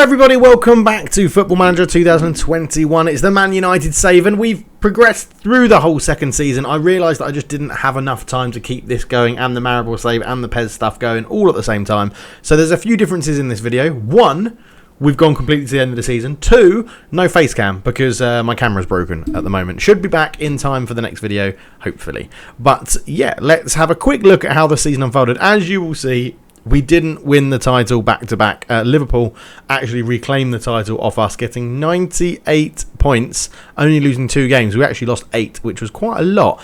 everybody, welcome back to Football Manager 2021. It's the Man United save, and we've progressed through the whole second season. I realised that I just didn't have enough time to keep this going, and the Maribor save and the Pez stuff going all at the same time. So there's a few differences in this video. One, we've gone completely to the end of the season. Two, no face cam because my camera's broken at the moment. Should be back in time for the next video, hopefully. But yeah, let's have a quick look at how the season unfolded. As you will see, we didn't win the title back-to-back. Liverpool actually reclaimed the title off us, getting 98 points, only losing 2 games. We actually lost 8, which was quite a lot.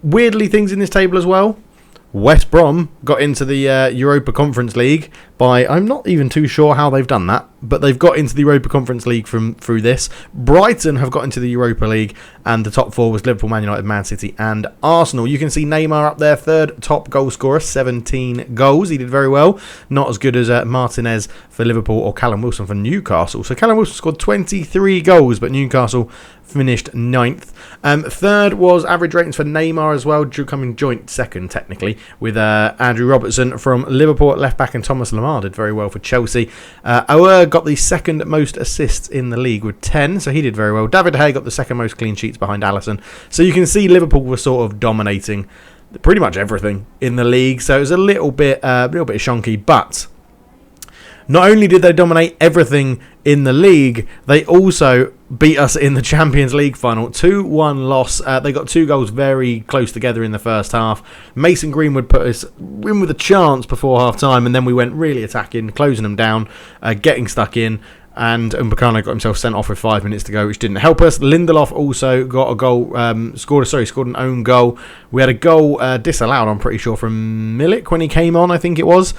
Weirdly, things in this table as well. West Brom got into the Europa Conference League by, I'm not even too sure how they've done that, but they've got into the Europa Conference League through this. Brighton have got into the Europa League, and the top 4 was Liverpool, Man United, Man City and Arsenal. You can see Neymar up there, third top goal scorer, 17 goals. He did very well. Not as good as Martinez for Liverpool or Callum Wilson for Newcastle. So Callum Wilson scored 23 goals, but Newcastle finished 9th. Third was average ratings for Neymar as well, coming joint second technically, with Andrew Robertson from Liverpool at left back, and Thomas Lemar did very well for Chelsea. Aouar got the second most assists in the league with 10, so he did very well. David Hay got the second most clean sheets behind Alisson. So you can see Liverpool were sort of dominating pretty much everything in the league, so it was a little bit shonky, but not only did they dominate everything in the league, they also beat us in the Champions League final. 2-1 loss. They got 2 goals very close together in the first half. Mason Greenwood put us in with a chance before half-time, and then we went really attacking, closing them down, getting stuck in. And Mbakano got himself sent off with 5 minutes to go, which didn't help us. Lindelof also got a goal, scored an own goal. We had a goal disallowed, I'm pretty sure, from Milik when he came on, I think it was.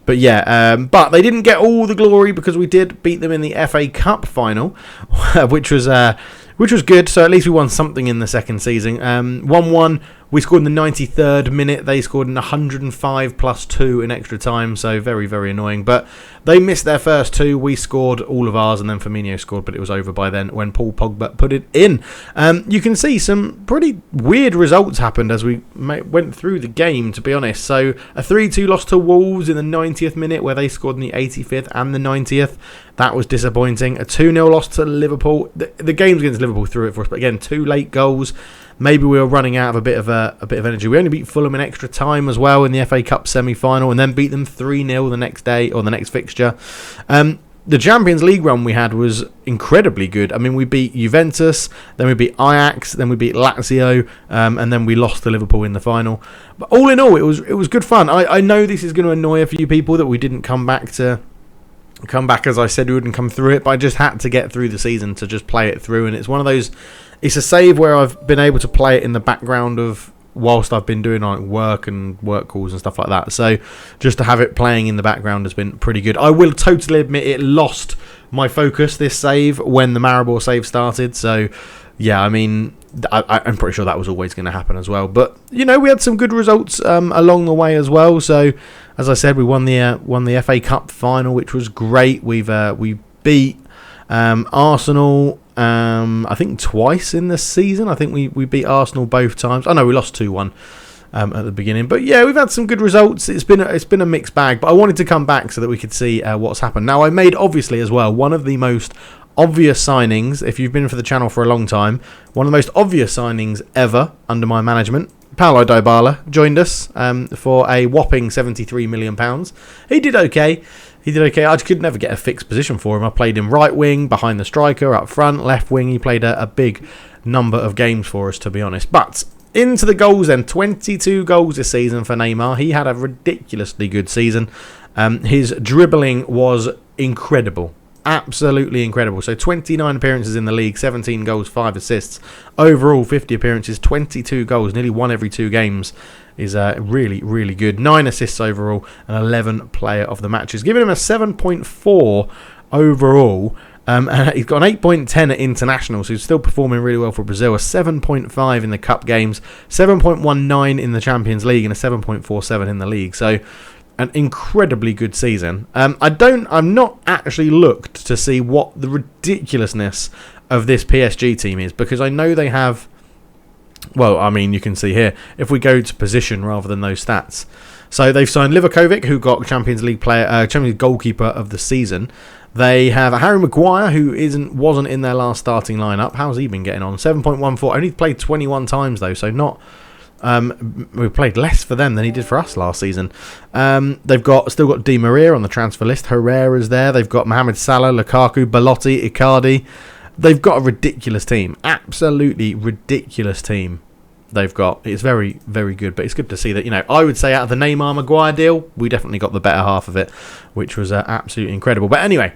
But yeah, but they didn't get all the glory because we did beat them in the FA Cup final, which was good. So at least we won something in the second season. 1-1. We scored in the 93rd minute. They scored in 105 plus 2 in extra time. So very, very annoying. But they missed their first 2. We scored all of ours, and then Firmino scored, but it was over by then when Paul Pogba put it in. You can see some pretty weird results happened as we went through the game, to be honest. So a 3-2 loss to Wolves in the 90th minute, where they scored in the 85th and the 90th. That was disappointing. A 2-0 loss to Liverpool. The games against Liverpool threw it for us, but again, 2 late goals. Maybe we were running out of a bit of energy. We only beat Fulham in extra time as well in the FA Cup semi-final, and then beat them 3-0 the next day, or the next fixture. The Champions League run we had was incredibly good. I mean, we beat Juventus, then we beat Ajax, then we beat Lazio, and then we lost to Liverpool in the final. But all in all, it was good fun. I know this is going to annoy a few people that we didn't come back as I said we wouldn't come through it, but I just had to get through the season to just play it through. And it's one of those, it's a save where I've been able to play it in the background of whilst I've been doing like work calls and stuff like that. So just to have it playing in the background has been pretty good. I will totally admit it lost my focus, this save, when the Maribor save started. So yeah, I mean, I'm pretty sure that was always going to happen as well. But you know, we had some good results along the way as well. So as I said, we won the FA Cup final, which was great. We beat Arsenal, I think twice in the season. I think we beat Arsenal both times. Oh no, we lost 2-1 at the beginning. But yeah, we've had some good results. It's been a mixed bag. But I wanted to come back so that we could see what's happened. Now, I made obviously as well one of the most obvious signings, if you've been for the channel for a long time, one of the most obvious signings ever under my management. Paulo Dybala joined us for a whopping £73 million. He did okay. I could never get a fixed position for him. I played him right wing, behind the striker, up front, left wing. He played a big number of games for us, to be honest. But into the goals then. 22 goals this season for Neymar. He had a ridiculously good season. His dribbling was incredible. Absolutely incredible. So 29 appearances in the league, 17 goals, 5 assists. Overall, 50 appearances, 22 goals, nearly 1 every 2 games is really, really good. 9 assists overall and 11 player of the matches, giving him a 7.4 overall. And he's got an 8.10 at international, so he's still performing really well for Brazil. A 7.5 in the cup games, 7.19 in the Champions League, and a 7.47 in the league. So an incredibly good season. I've not actually looked to see what the ridiculousness of this PSG team is, because I know they have, well, I mean, you can see here, if we go to position rather than those stats. So they've signed Livakovic, who got Champions League goalkeeper of the season. They have a Harry Maguire who wasn't in their last starting lineup. How's he been getting on? 7.14. Only played 21 times though, so not. We played less for them than he did for us last season. They've still got Di Maria on the transfer list. Herrera's there. They've got Mohamed Salah, Lukaku, Belotti, Icardi. They've got a ridiculous team. Absolutely ridiculous team they've got. It's very, very good. But it's good to see that, I would say out of the Neymar Maguire deal, we definitely got the better half of it, which was absolutely incredible. But anyway,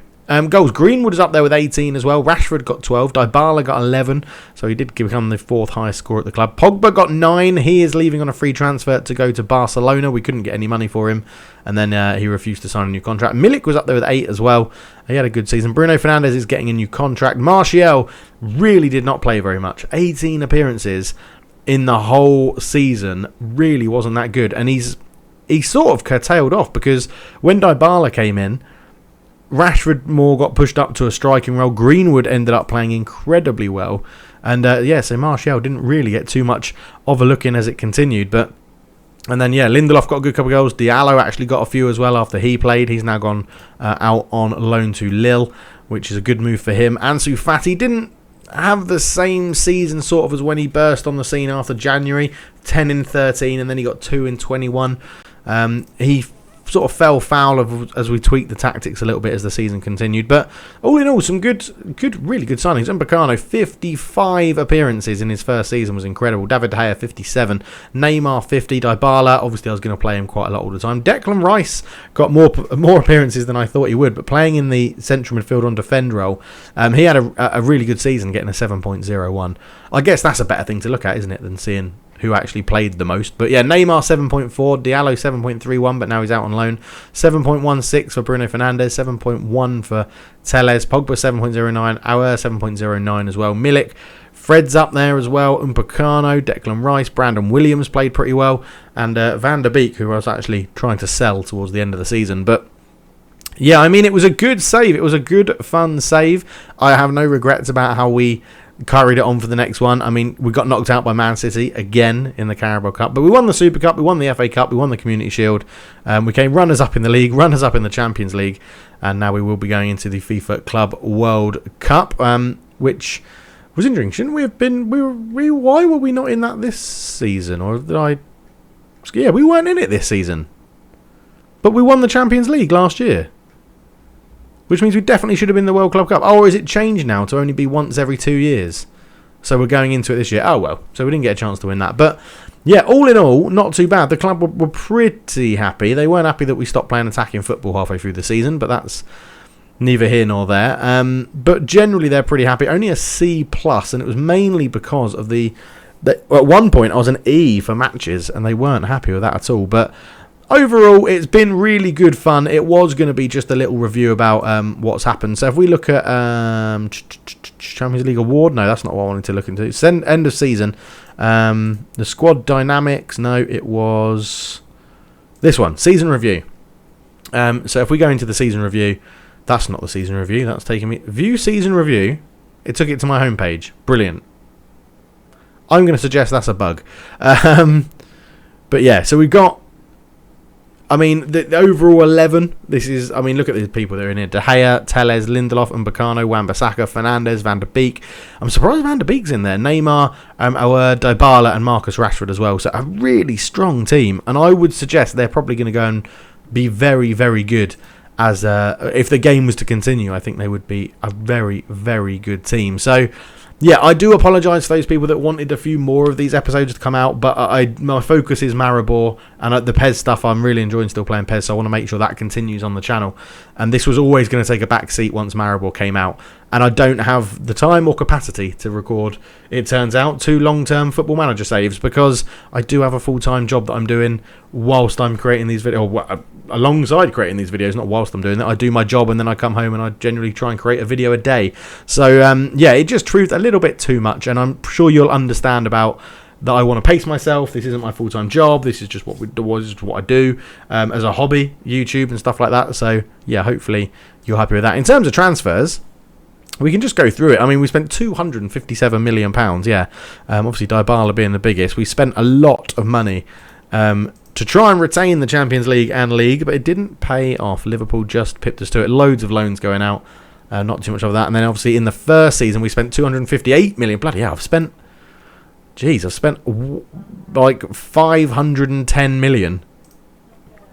goals. Greenwood is up there with 18 as well. Rashford got 12. Dybala got 11. So he did become the 4th highest scorer at the club. Pogba got 9. He is leaving on a free transfer to go to Barcelona. We couldn't get any money for him. And then he refused to sign a new contract. Milik was up there with 8 as well. He had a good season. Bruno Fernandes is getting a new contract. Martial really did not play very much. 18 appearances in the whole season. Really wasn't that good. And he's sort of curtailed off because when Dybala came in, Rashford more got pushed up to a striking role. Greenwood ended up playing incredibly well. And so Martial didn't really get too much of a look in as it continued. And then, Lindelof got a good couple of goals. Diallo actually got a few as well after he played. He's now gone out on loan to Lille, which is a good move for him. Ansu Fati didn't have the same season sort of as when he burst on the scene after January. 10 in 13, and then he got 2 in 21. He sort of fell foul as we tweaked the tactics a little bit as the season continued. But all in all, some really good signings. Upamecano, 55 appearances in his first season was incredible. David De Gea, 57. Neymar, 50. Dybala, obviously I was going to play him quite a lot all the time. Declan Rice got more appearances than I thought he would, but playing in the central midfield on defend role, he had a really good season, getting a 7.01. I guess that's a better thing to look at, isn't it, than seeing who actually played the most. But Neymar 7.4, Diallo 7.31, but now he's out on loan. 7.16 for Bruno Fernandes, 7.1 for Telles, Pogba 7.09, Aouar 7.09 as well. Milik, Fred's up there as well, Upamecano, Declan Rice, Brandon Williams played pretty well, and Van der Beek, who I was actually trying to sell towards the end of the season. But it was a good save. It was a good, fun save. I have no regrets about how we carried it on for the next one. We got knocked out by Man City again in the Carabao Cup, but we won the Super Cup, we won the FA Cup, we won the Community Shield, we came runners up in the league, runners up in the Champions League, and now we will be going into the FIFA Club World Cup, which was interesting. Shouldn't we have been? Why were we not in that this season? Or did I? Yeah, we weren't in it this season, but we won the Champions League last year, which means we definitely should have been in the World Club Cup. Or is it changed now to only be once every 2 years? So we're going into it this year. Oh, well. So we didn't get a chance to win that. But, all in all, not too bad. The club were pretty happy. They weren't happy that we stopped playing attacking football halfway through the season, but that's neither here nor there. But generally, they're pretty happy. Only a C+, and it was mainly because of at one point, I was an E for matches, and they weren't happy with that at all. But overall, it's been really good fun. It was going to be just a little review about what's happened. So if we look at Champions League award, no, that's not what I wanted to look into. It's end of season. The squad dynamics, no, it was this one, season review. So if we go into the season review, that's not the season review. That's taking me view season review. It took it to my homepage. Brilliant. I'm going to suggest that's a bug. But so we've got. The overall 11, this is, look at these people that are in here. De Gea, Telles, Lindelof, Upamecano, Wan-Bissaka, Fernandes, Van der Beek. I'm surprised Van der Beek's in there. Neymar, Aouar, Dybala, and Marcus Rashford as well. So a really strong team. And I would suggest they're probably going to go and be very, very good. As if the game was to continue, I think they would be a very, very good team. So, I do apologise to those people that wanted a few more of these episodes to come out, but my focus is Maribor, and the PES stuff, I'm really enjoying still playing PES, so I want to make sure that continues on the channel. And this was always going to take a back seat once Maribor came out, and I don't have the time or capacity to record, it turns out, 2 long-term Football Manager saves, because I do have a full-time job that I'm doing whilst I'm creating these videos, alongside creating these videos, not whilst I'm doing that. I do my job and then I come home and I generally try and create a video a day. So it just proved a little bit too much, and I'm sure you'll understand about that. I want to pace myself. This isn't my full-time job. This is just what I do as a hobby, YouTube and stuff like that. So hopefully you're happy with that. In terms of transfers, we can just go through it. We spent £257 million. Obviously Dybala being the biggest. We spent a lot of money to try and retain the Champions League and League, but it didn't pay off. Liverpool just pipped us to it. Loads of loans going out. Not too much of that. And then obviously in the first season, we spent 258 million. Bloody hell, I've spent like 510 million.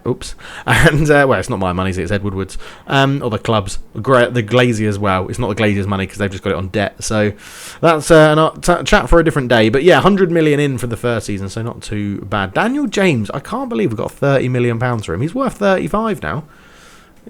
Oops. And, well, it's not my money, it's Ed Woodward's. Or the club's. The Glaziers, well. It's not the Glaziers' money because they've just got it on debt. So that's a chat for a different day. But yeah, 100 million in for the first season, so not too bad. Daniel James, I can't believe we've got £30 million for him. He's worth 35 now.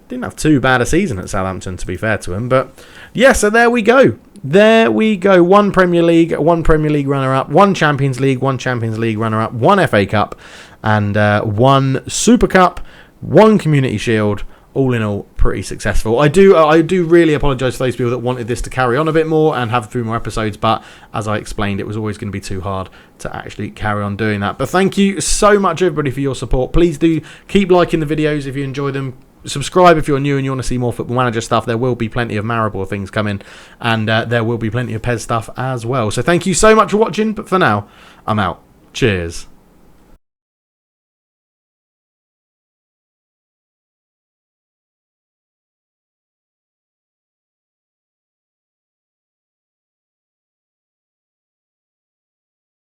Didn't have too bad a season at Southampton, to be fair to him. But yeah, so there we go. One Premier League runner-up, one Champions League runner-up, one FA Cup, and one Super Cup, one Community Shield. All in all, pretty successful. I do really apologise to those people that wanted this to carry on a bit more and have a few more episodes, but as I explained, it was always going to be too hard to actually carry on doing that. But thank you so much, everybody, for your support. Please do keep liking the videos if you enjoy them. Subscribe if you're new and you want to see more Football Manager stuff. There will be plenty of Maribor things coming, and there will be plenty of PES stuff as well. So thank you so much for watching, but for now, I'm out. Cheers.